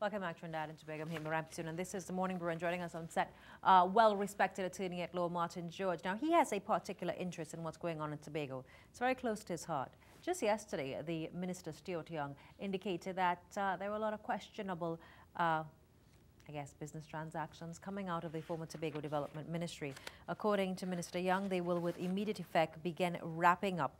Welcome back, Trinidad and Tobago. I'm Hema Rampisoon, and this is the Morning Brew. And joining us on set, well-respected attorney at law, Martin George. Now, he has a particular interest in what's going on in Tobago. It's very close to his heart. Just yesterday, the Minister, Stuart Young, indicated that there were a lot of questionable, business transactions coming out of the former Tobago Development Ministry. According to Minister Young, they will, with immediate effect, begin wrapping up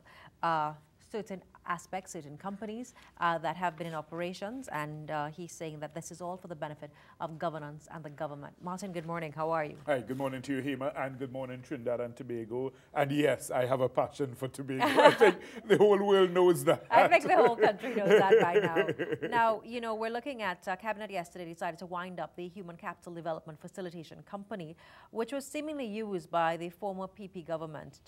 certain aspects, certain companies that have been in operations, and he's saying that this is all for the benefit of governance and the government. Martin, good morning. How are you? Hi, good morning to you, Hema, and good morning, Trinidad and Tobago. And yes, I have a passion for Tobago. I think the whole world knows that. I think the whole country knows that by now. Now, you know, we're looking at Cabinet yesterday decided to wind up the Human Capital Development Facilitation Company, which was seemingly used by the former PP government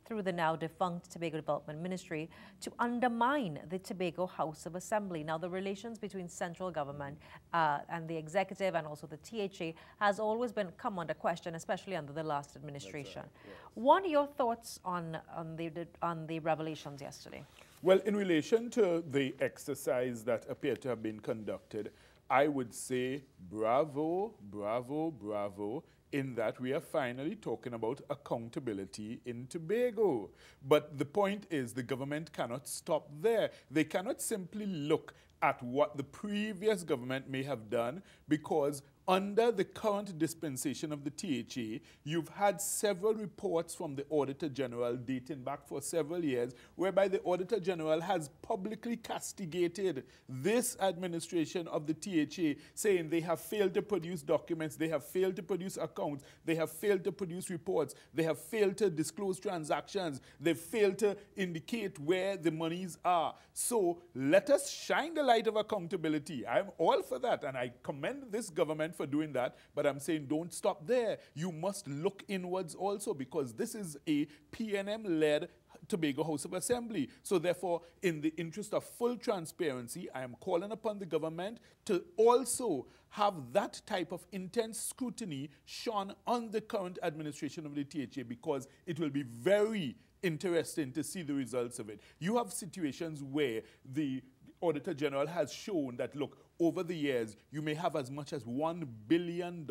through the now defunct Tobago Development Ministry to undermine the Tobago House of Assembly. Now, the relations between central government and the executive and also the THA has always come under question, especially under the last administration. Right, yes. What are your thoughts on the revelations yesterday? Well, in relation to the exercise that appeared to have been conducted, I would say bravo, bravo, bravo, in that we are finally talking about accountability in Tobago. But the point is the government cannot stop there. They cannot simply look at what the previous government may have done, because under the current dispensation of the THA, you've had several reports from the Auditor General dating back for several years, whereby the Auditor General has publicly castigated this administration of the THA, saying they have failed to produce documents, they have failed to produce accounts, they have failed to produce reports, they have failed to disclose transactions, they failed to indicate where the monies are. So let us shine the light of accountability. I'm all for that, and I commend this government for doing that, but I'm saying don't stop there. You must look inwards also, because this is a PNM-led Tobago House of Assembly. So therefore, in the interest of full transparency, I am calling upon the government to also have that type of intense scrutiny shone on the current administration of the THA, because it will be very interesting to see the results of it. You have situations where the Auditor General has shown that, look, over the years, you may have as much as $1 billion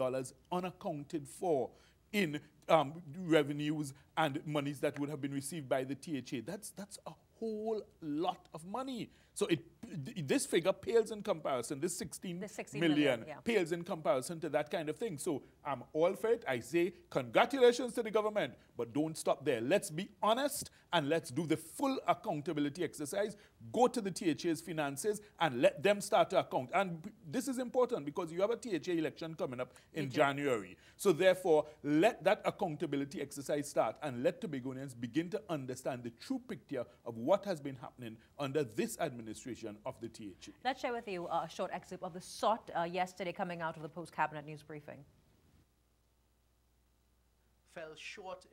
unaccounted for in revenues and monies that would have been received by the THA. That's a whole lot of money. So this figure pales in comparison, this 16 million yeah, pales in comparison to that kind of thing. So I'm all for it. I say congratulations to the government, but don't stop there. Let's be honest and let's do the full accountability exercise. Go to the THA's finances and let them start to account. And this is important because you have a THA election coming up in January. So therefore, let that accountability exercise start and let Tobagonians begin to understand the true picture of what has been happening under this administration of the THA. Let's share with you a short excerpt of the SOT yesterday coming out of the post-cabinet news briefing. Fell short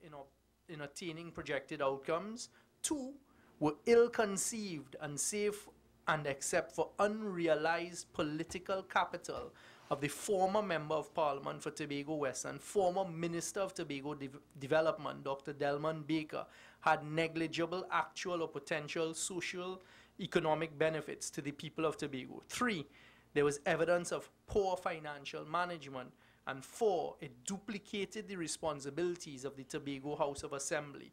in attaining projected outcomes. 2, were ill-conceived and safe and except for unrealized political capital of the former Member of Parliament for Tobago West and former Minister of Tobago Development, Dr. Delman Baker, had negligible actual or potential social economic benefits to the people of Tobago. 3, there was evidence of poor financial management. And 4, it duplicated the responsibilities of the Tobago House of Assembly.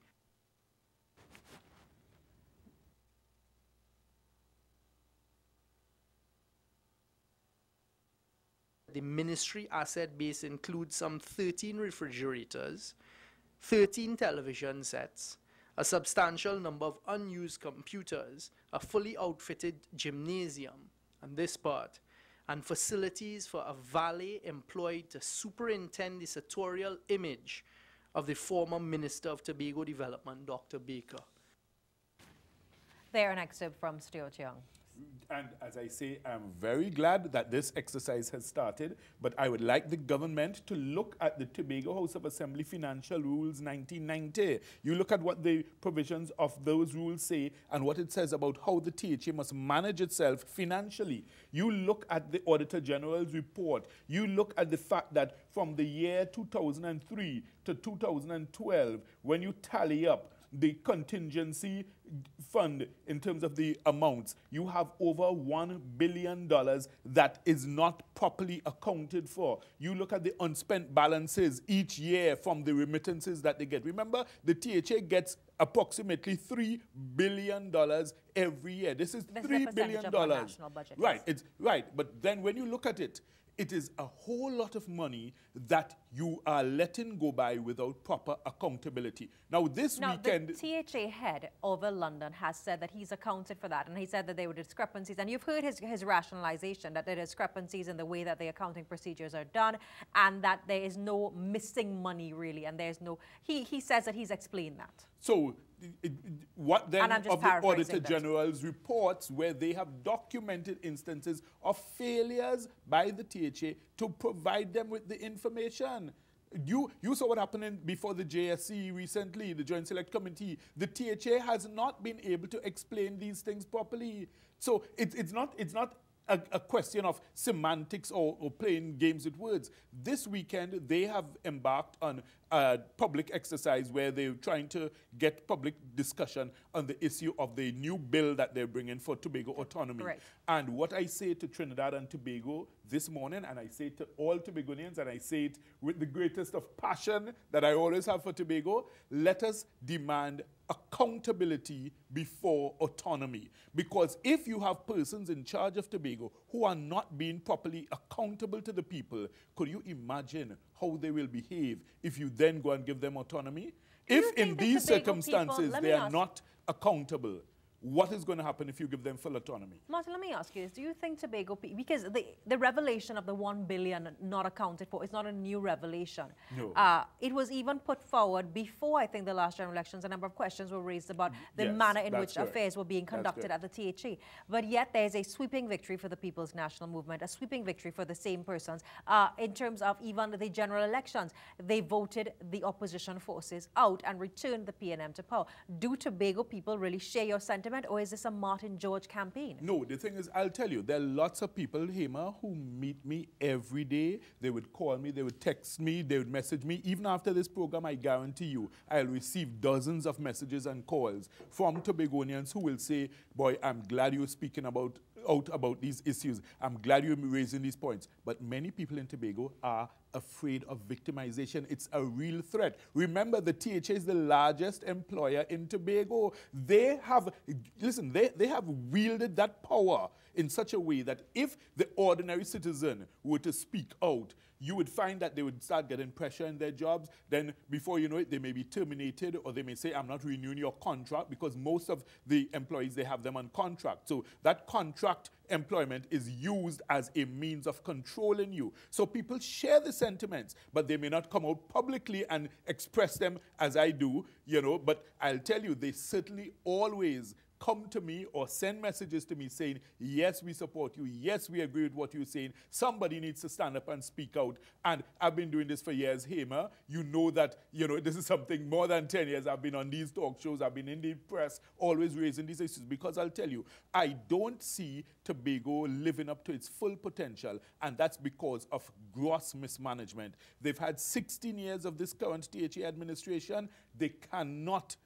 The ministry asset base includes some 13 refrigerators, 13 television sets, a substantial number of unused computers, a fully outfitted gymnasium, and this part, and facilities for a valet employed to superintend the sartorial image of the former Minister of Tobago Development, Dr. Baker. There, an excerpt from Stuart Young. And as I say, I'm very glad that this exercise has started, but I would like the government to look at the Tobago House of Assembly Financial Rules 1990. You look at what the provisions of those rules say and what it says about how the THA must manage itself financially. You look at the Auditor General's report. You look at the fact that from the year 2003 to 2012, when you tally up the contingency fund in terms of the amounts, you have over $1 billion that is not properly accounted for. You look at the unspent balances each year from the remittances that they get. Remember, the THA gets approximately $3 billion every year. This is $3 billion. Of our national budget, right, yes. it's right. But then when you look at it, it is a whole lot of money that you are letting go by without proper accountability. Now, this weekend... the THA head, Orville London, has said that he's accounted for that, and he said that there were discrepancies, and you've heard his rationalization, that there are discrepancies in the way that the accounting procedures are done, and that there is no missing money, really, and there's no... He says that he's explained that. So, what then of the Auditor that. General's reports where they have documented instances of failures by the THA to provide them with the information? You saw what happened before the JSC recently, the Joint Select Committee. The THA has not been able to explain these things properly. So it's not a question of semantics or playing games with words. This weekend, they have embarked on a public exercise where they're trying to get public discussion on the issue of the new bill that they're bringing for Tobago autonomy. Right. And what I say to Trinidad and Tobago this morning, and I say to all Tobagonians, and I say it with the greatest of passion that I always have for Tobago, let us demand accountability before autonomy. Because if you have persons in charge of Tobago who are not being properly accountable to the people, could you imagine how they will behave if you then go and give them autonomy? If in these circumstances they are not accountable, what is going to happen if you give them full autonomy? Martin, let me ask you this. Do you think Tobago, because the revelation of the $1 billion not accounted for is not a new revelation. No. It was even put forward before, I think, the last general elections. A number of questions were raised about the manner in which affairs were being conducted at the THA. But yet there's a sweeping victory for the People's National Movement, a sweeping victory for the same persons. In terms of even the general elections, they voted the opposition forces out and returned the PNM to power. Do Tobago people really share your sentiment? Or is this a Martin George campaign? No, the thing is, I'll tell you, there are lots of people, Hema, who meet me every day. They would call me, they would text me, they would message me. Even after this program, I guarantee you, I'll receive dozens of messages and calls from Tobagonians who will say, boy, I'm glad you're speaking out about these issues. I'm glad you're raising these points. But many people in Tobago are afraid of victimization. It's a real threat. Remember, the THA is the largest employer in Tobago. They have, listen, they have wielded that power in such a way that if the ordinary citizen were to speak out, you would find that they would start getting pressure in their jobs. Then before you know it, they may be terminated, or they may say, I'm not renewing your contract, because most of the employees, they have them on contract. So that contract employment is used as a means of controlling you. So people share the sentiments, but they may not come out publicly and express them as I do, but I'll tell you, they certainly always come to me or send messages to me saying, yes, we support you. Yes, we agree with what you're saying. Somebody needs to stand up and speak out. And I've been doing this for years, Hema. You know that, this is something more than 10 years. I've been on these talk shows. I've been in the press, always raising these issues. Because I'll tell you, I don't see Tobago living up to its full potential. And that's because of gross mismanagement. They've had 16 years of this current THA administration. They cannot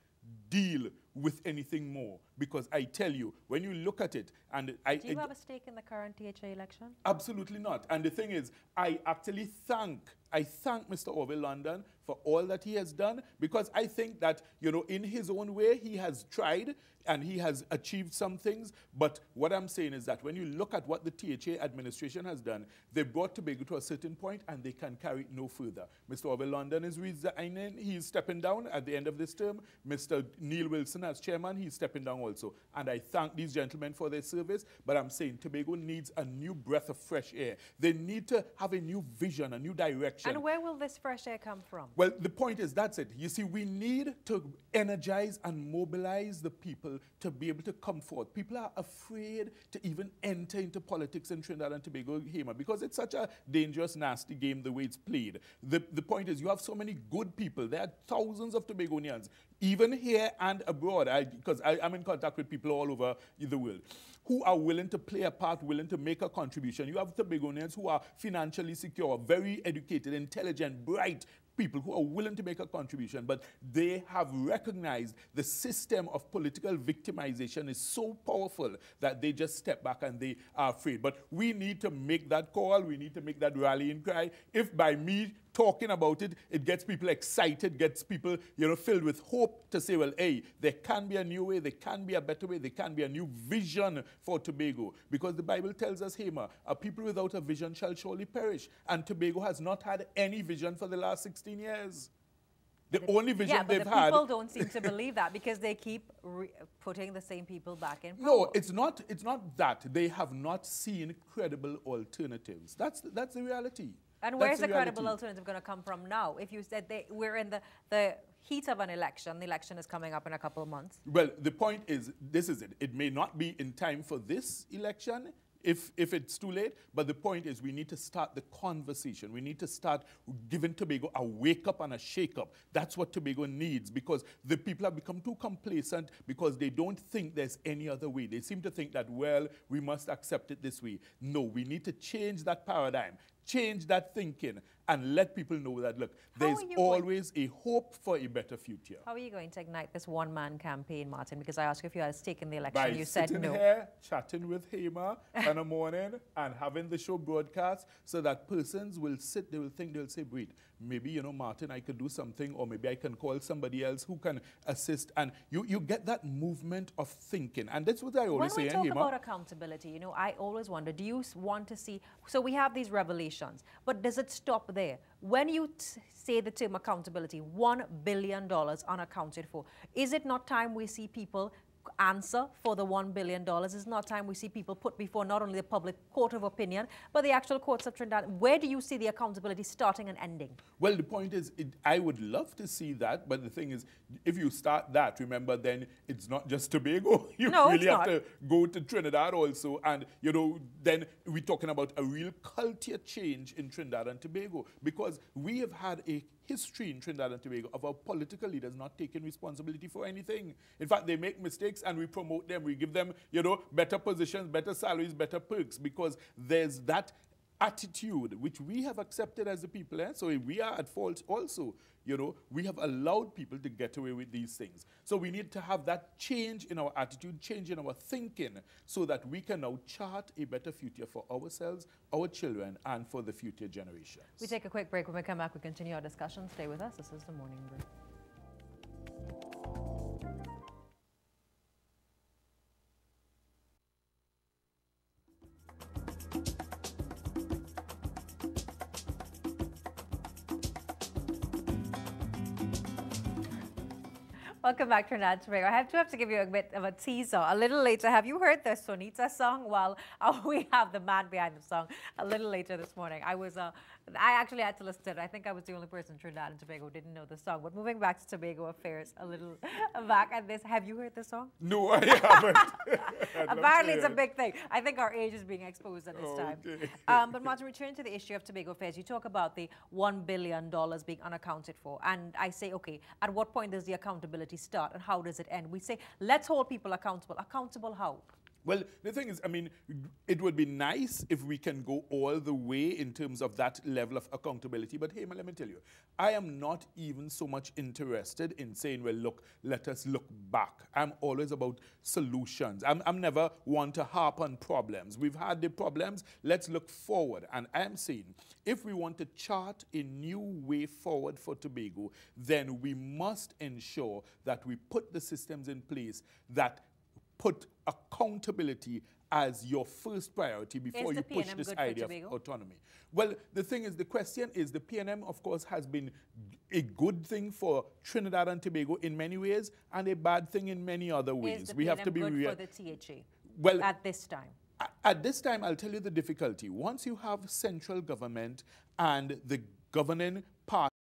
deal with anything more, because I tell you, when you look at it, and do you have a stake in the current THA election? Absolutely not. And the thing is, I actually thank Mr. Orville London for all that he has done, because I think that, in his own way, he has tried and he has achieved some things. But what I'm saying is that when you look at what the THA administration has done, they brought Tobago to a certain point and they can carry it no further. Mr. Orville London is resigning. He's stepping down at the end of this term. Mr. Neil Wilson as chairman, he's stepping down also. And I thank these gentlemen for their service, but I'm saying Tobago needs a new breath of fresh air. They need to have a new vision, a new direction. And where will this fresh air come from? Well, the point is, that's it. You see, we need to energize and mobilize the people to be able to come forth. People are afraid to even enter into politics in Trinidad and Tobago, Hema, because it's such a dangerous, nasty game the way it's played. The point is, you have so many good people. There are thousands of Tobagonians, even here and abroad, because I'm in contact contact with people all over the world who are willing to play a part, willing to make a contribution. You have Tobagonians who are financially secure, very educated, intelligent, bright people who are willing to make a contribution, but they have recognized the system of political victimization is so powerful that they just step back and they are afraid. But we need to make that call. We need to make that rallying cry. If by me talking about it, it gets people excited, gets people, filled with hope to say, well, hey, there can be a new way, there can be a better way, there can be a new vision for Tobago. Because the Bible tells us, Hema, a people without a vision shall surely perish. And Tobago has not had any vision for the last 16 years. The only vision they've had... Yeah, but the people don't seem to believe that because they keep putting the same people back in power. No, it's not that. They have not seen credible alternatives. That's the reality. And where's the credible alternative going to come from now? If you said we're in the heat of an election, the election is coming up in a couple of months. Well, the point is, this is it. It may not be in time for this election, if it's too late, but the point is we need to start the conversation. We need to start giving Tobago a wake-up and a shake-up. That's what Tobago needs, because the people have become too complacent because they don't think there's any other way. They seem to think that, well, we must accept it this way. No, we need to change that paradigm. Change that thinking and let people know that, look, there's always a hope for a better future. How are you going to ignite this one-man campaign, Martin? Because I asked you if you had a stake in the election. You said no. By sitting here, chatting with Hema in the morning and having the show broadcast so that persons will sit, they will think, they'll say, wait, maybe, Martin, I could do something, or maybe I can call somebody else who can assist. And you get that movement of thinking. And that's what I always say, When we talk about accountability, I always wonder, do you want to see, so we have these revelations, but does it stop there? When you say the term accountability, $1 billion unaccounted for, is it not time we see people answer for the $1 billion? It's not time we see people put before not only the public court of opinion, but the actual courts of Trinidad. Where do you see the accountability starting and ending? Well, the point is, I would love to see that, but the thing is, if you start that, remember, then it's not just Tobago. You really have to go to Trinidad also, and, then we're talking about a real culture change in Trinidad and Tobago, because we have had a history in Trinidad and Tobago of our political leaders not taking responsibility for anything. In fact, they make mistakes and we promote them. We give them, better positions, better salaries, better perks, because there's that attitude which we have accepted as the people. So if we are at fault also, we have allowed people to get away with these things. So we need to have that change in our attitude, change in our thinking, so that we can now chart a better future for ourselves, our children, and for the future generations. We take a quick break. When we come back, we continue our discussion. Stay with us. This is the Morning Brew. Welcome back, Trinidad and Tobago. I have to give you a bit of a teaser. A little later, have you heard the Sonita song? Well, we have the man behind the song a little later this morning. I actually had to listen to it. I think I was the only person in Trinidad and Tobago who didn't know the song. But moving back to Tobago Affairs a little back at this, have you heard the song? No, I haven't. Apparently, it's a big thing. I think our age is being exposed at this time. But Martin, returning to the issue of Tobago Affairs, you talk about the $1 billion being unaccounted for. And I say, okay, at what point does the accountability start and how does it end? We say, let's hold people accountable. Accountable how? Well, the thing is, it would be nice if we can go all the way in terms of that level of accountability. But hey, man, let me tell you, I am not even so much interested in saying, well, look, let us look back. I'm always about solutions. I'm never one to harp on problems. We've had the problems. Let's look forward. And I'm saying, if we want to chart a new way forward for Tobago, then we must ensure that we put the systems in place that put accountability as your first priority before you push this idea of autonomy. Well, the thing is, the question is, the PNM, of course, has been a good thing for Trinidad and Tobago in many ways and a bad thing in many other ways. Is the PNM have to be good for the THA well, at this time? At this time, I'll tell you the difficulty. Once you have central government and the governing